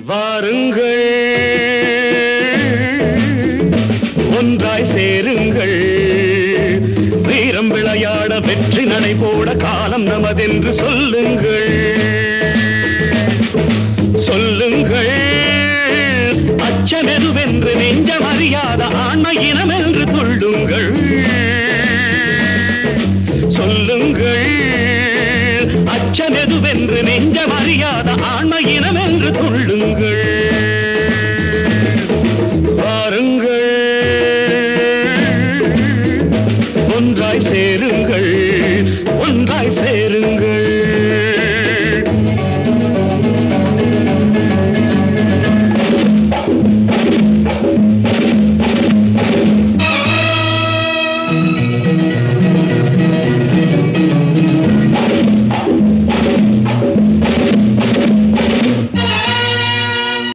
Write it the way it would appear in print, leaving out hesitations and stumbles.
வாருங்கள் ஒன்றாய் சேருங்கள் வீரம் விளையாட வெற்றி நடை போட காலம் நமதென்று சொல்லுங்கள் சொல்லுங்கள் அச்சமெதுவென்று நெஞ்சம் அறியாத ஆண்மை இனம் என்று துள்ளுங்கள் சொல்லுங்கள்